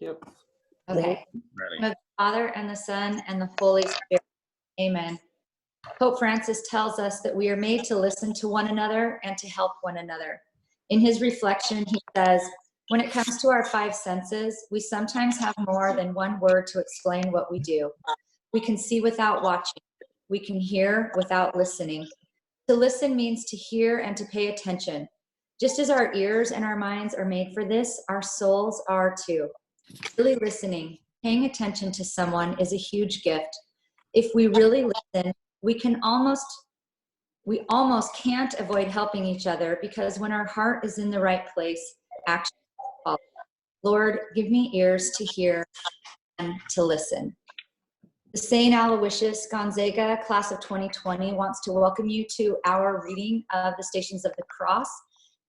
Yep. Okay. Ready. The Father and the Son and the Holy Spirit. Amen. Pope Francis tells us that we are made to listen to one another and to help one another. In his reflection, he says, when it comes to our five senses, we sometimes have more than one word to explain what we do. We can see without watching. We can hear without listening. To listen means to hear and to pay attention. Just as our ears and our minds are made for this, our souls are too. Really listening, paying attention to someone is a huge gift. If we really listen, we almost can't avoid helping each other, because when our heart is in the right place, action follows. Lord, give me ears to hear and to listen. The St. Aloysius Gonzaga class of 2020 wants to welcome you to our reading of the Stations of the Cross,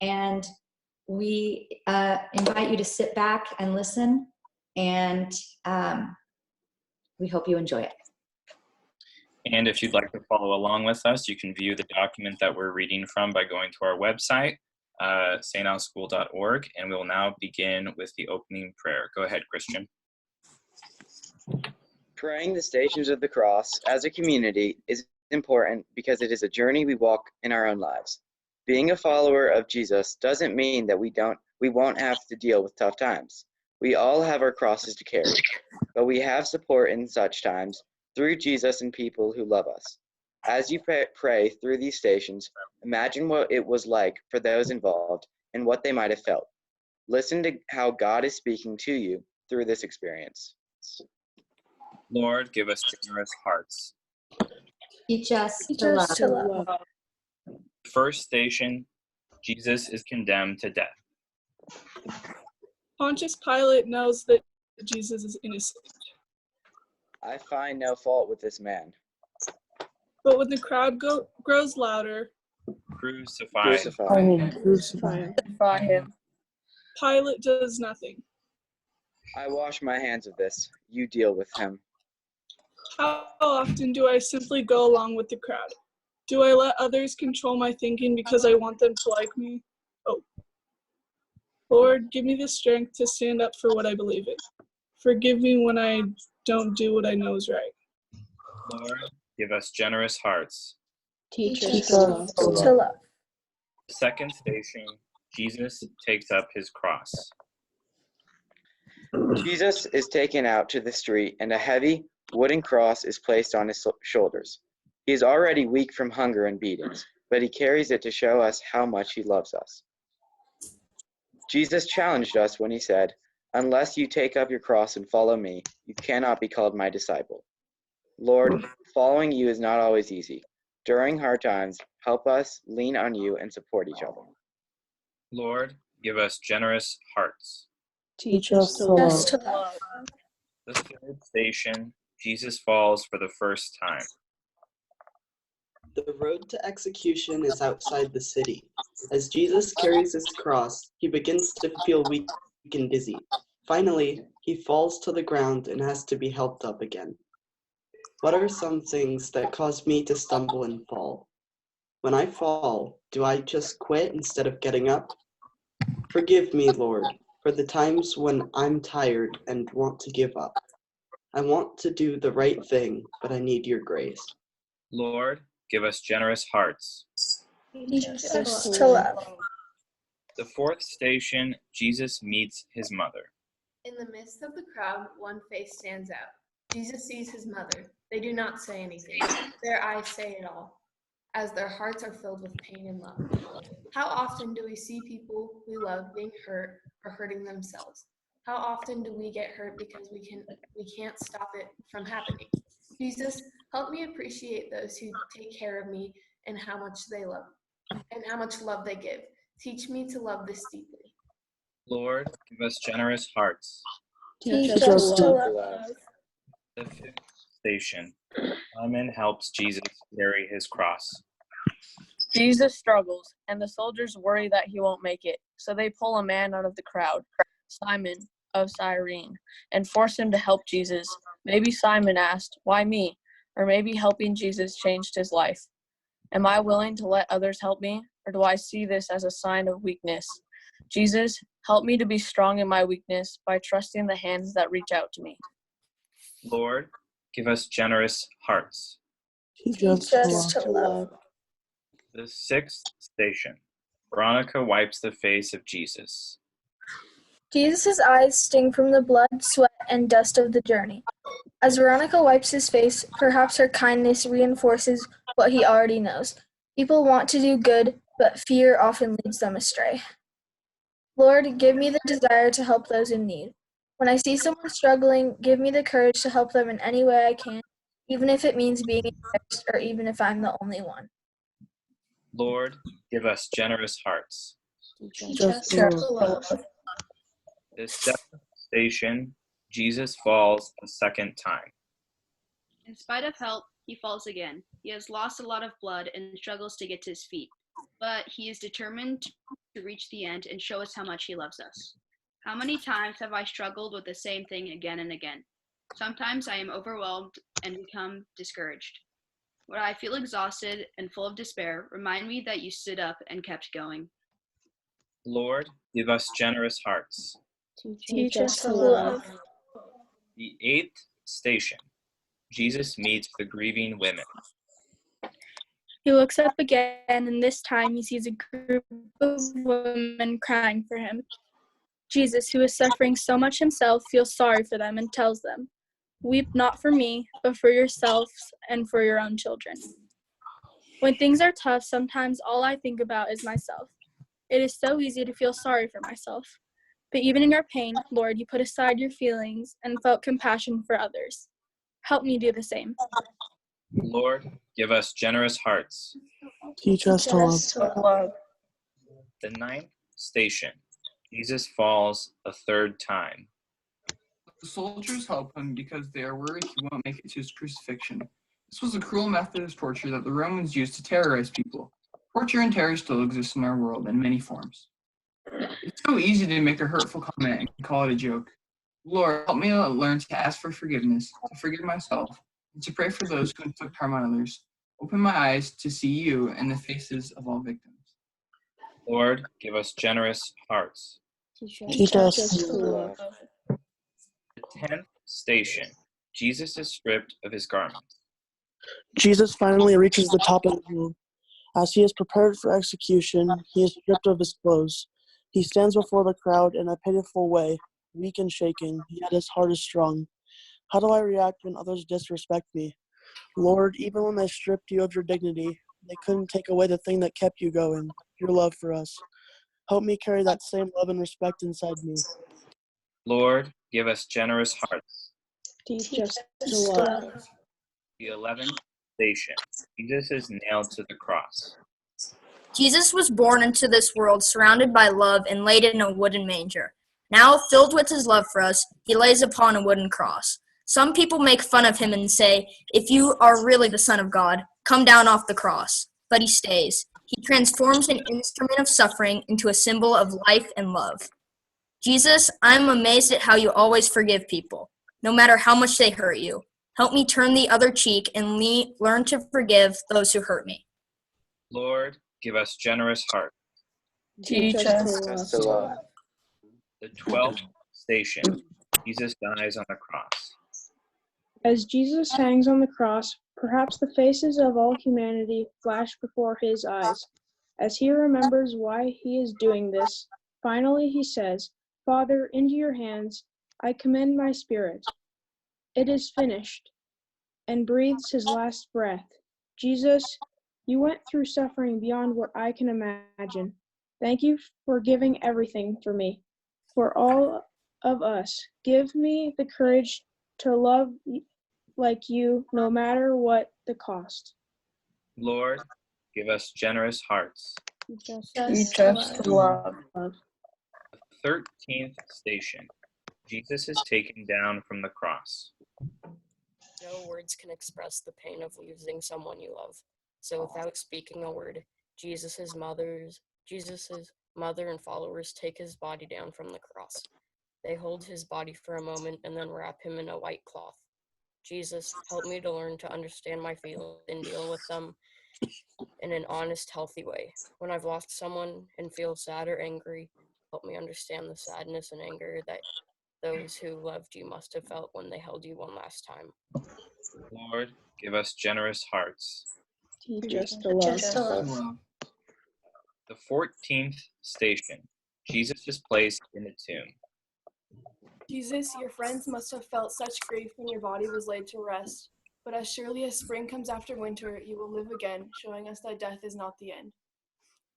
and we invite you to sit back and listen, and we hope you enjoy it. And if you'd like to follow along with us, you can view the document that we're reading from by going to our website, stalschool.org, and we will now begin with the opening prayer. Go ahead, Christian. Praying the Stations of the Cross as a community is important because it is a journey we walk in our own lives. Being a follower of Jesus doesn't mean that we won't have to deal with tough times. We all have our crosses to carry, but we have support in such times through Jesus and people who love us. As you pray through these stations, imagine what it was like for those involved and what they might have felt. Listen to how God is speaking to you through this experience. Lord, give us generous hearts. Teach us to love. First station, Jesus is condemned to death. Pontius Pilate knows that Jesus is innocent. I find no fault with this man. But when the crowd grows louder, Crucify. Crucify him. Pilate does nothing. I wash my hands of this. You deal with him. How often do I simply go along with the crowd? Do I let others control my thinking because I want them to like me? Oh. Lord, give me the strength to stand up for what I believe in. Forgive me when I don't do what I know is right. Lord, give us generous hearts. Teach us to love. Second station, Jesus takes up his cross. Jesus is taken out to the street, and a heavy wooden cross is placed on his shoulders. He is already weak from hunger and beatings, but he carries it to show us how much he loves us. Jesus challenged us when he said, "Unless you take up your cross and follow me, you cannot be called my disciple." Lord, following you is not always easy. During hard times, help us lean on you and support each other. Lord, give us generous hearts. Teach us to love. The third station, Jesus falls for the first time. The road to execution is outside the city. As Jesus carries his cross, he begins to feel weak and dizzy. Finally, he falls to the ground and has to be helped up again. What are some things that cause me to stumble and fall? When I fall, do I just quit instead of getting up? Forgive me, Lord, for the times when I'm tired and want to give up. I want to do the right thing, but I need your grace. Lord, give us generous hearts. Teach us to love. The fourth station, Jesus meets his mother. In the midst of the crowd, one face stands out. Jesus sees his mother. They do not say anything. Their eyes say it all, as their hearts are filled with pain and love. How often do we see people we love being hurt or hurting themselves? How often do we get hurt because we can't stop it from happening? Jesus, help me appreciate those who take care of me and how much they love and how much love they give. Teach me to love this deeply. Lord, give us generous hearts. Teach us to love. The fifth station, Simon helps Jesus carry his cross. Jesus struggles, and the soldiers worry that he won't make it, so they pull a man out of the crowd, Simon of Cyrene, and force him to help Jesus. Maybe Simon asked, "Why me?" Or maybe helping Jesus changed his life. Am I willing to let others help me, or do I see this as a sign of weakness? Jesus, help me to be strong in my weakness by trusting the hands that reach out to me. Lord, give us generous hearts. Teach us to love. The sixth station. Veronica wipes the face of Jesus. Jesus' eyes sting from the blood, sweat, and dust of the journey. As Veronica wipes his face, perhaps her kindness reinforces what he already knows. People want to do good, but fear often leads them astray. Lord, give me the desire to help those in need. When I see someone struggling, give me the courage to help them in any way I can, even if it means being embarrassed or even if I'm the only one. Lord, give us generous hearts. Teach us to love. The seventh station. Jesus falls a second time. In spite of help, he falls again. He has lost a lot of blood and struggles to get to his feet, but he is determined to reach the end and show us how much he loves us. How many times have I struggled with the same thing again and again? Sometimes I am overwhelmed and become discouraged. When I feel exhausted and full of despair, remind me that you stood up and kept going. Lord, give us generous hearts. Teach us to love. The eighth station. Jesus meets the grieving women. He looks up again, and this time he sees a group of women crying for him. Jesus, who is suffering so much himself, feels sorry for them and tells them, "Weep not for me, but for yourselves and for your own children." When things are tough, sometimes all I think about is myself. It is so easy to feel sorry for myself. But even in your pain, Lord, you put aside your feelings and felt compassion for others. Help me do the same. Lord, give us generous hearts. Teach us to love. The ninth station. Jesus falls a third time. The soldiers help him because they are worried he won't make it to his crucifixion. This was a cruel method of torture that the Romans used to terrorize people. Torture and terror still exist in our world in many forms. It's so easy to make a hurtful comment and call it a joke. Lord, help me to learn to ask for forgiveness, to forgive myself, and to pray for those who inflict harm on others. Open my eyes to see you in the faces of all victims. Lord, give us generous hearts. Teach us to love. The 10th station. Jesus is stripped of his garments. Jesus finally reaches the top of the hill. As he is prepared for execution, he is stripped of his clothes. He stands before the crowd in a pitiful way, weak and shaking, yet his heart is strong. How do I react when others disrespect me? Lord, even when they stripped you of your dignity, they couldn't take away the thing that kept you going, your love for us. Help me carry that same love and respect inside me. Lord, give us generous hearts. Teach us to love. The 11th station. Jesus is nailed to the cross. Jesus was born into this world surrounded by love and laid in a wooden manger. Now, filled with his love for us, he lays upon a wooden cross. Some people make fun of him and say, "If you are really the Son of God, come down off the cross." But he stays. He transforms an instrument of suffering into a symbol of life and love. Jesus, I'm amazed at how you always forgive people, no matter how much they hurt you. Help me turn the other cheek and learn to forgive those who hurt me. Lord, give us generous hearts. Teach us to love. The 12th station. Jesus dies on the cross. As Jesus hangs on the cross, perhaps the faces of all humanity flash before his eyes. As he remembers why he is doing this, finally he says, "Father, into your hands I commend my spirit. It is finished," and breathes his last breath. Jesus, you went through suffering beyond what I can imagine. Thank you for giving everything for me, for all of us. Give me the courage to love like you, no matter what the cost. Lord, give us generous hearts. Teach us to love. The 13th station. Jesus is taken down from the cross. No words can express the pain of losing someone you love. So without speaking a word, Jesus' mother and followers take his body down from the cross. They hold his body for a moment and then wrap him in a white cloth. Jesus, help me to learn to understand my feelings and deal with them in an honest, healthy way. When I've lost someone and feel sad or angry, help me understand the sadness and anger that those who loved you must have felt when they held you one last time. Lord, give us generous hearts. Teach us to love. Love. The 14th station. Jesus is placed in a tomb. Jesus, your friends must have felt such grief when your body was laid to rest. But as surely as spring comes after winter, you will live again, showing us that death is not the end.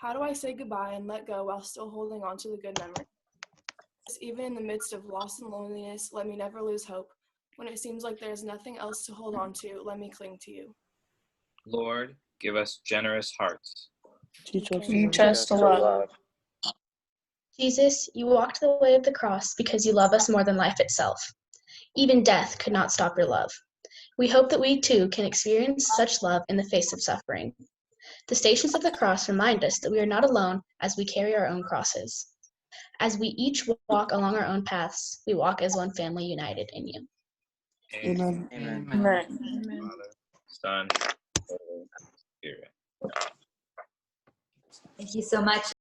How do I say goodbye and let go while still holding on to the good memory? Even in the midst of loss and loneliness, let me never lose hope. When it seems like there is nothing else to hold on to, let me cling to you. Lord, give us generous hearts. Teach us Teach us to love. Jesus, you walked the way of the cross because you love us more than life itself. Even death could not stop your love. We hope that we too can experience such love in the face of suffering. The stations of the cross remind us that we are not alone as we carry our own crosses. As we each walk along our own paths, we walk as one family united in you. Amen. Amen. Father, Son, Holy Spirit. Thank you so much.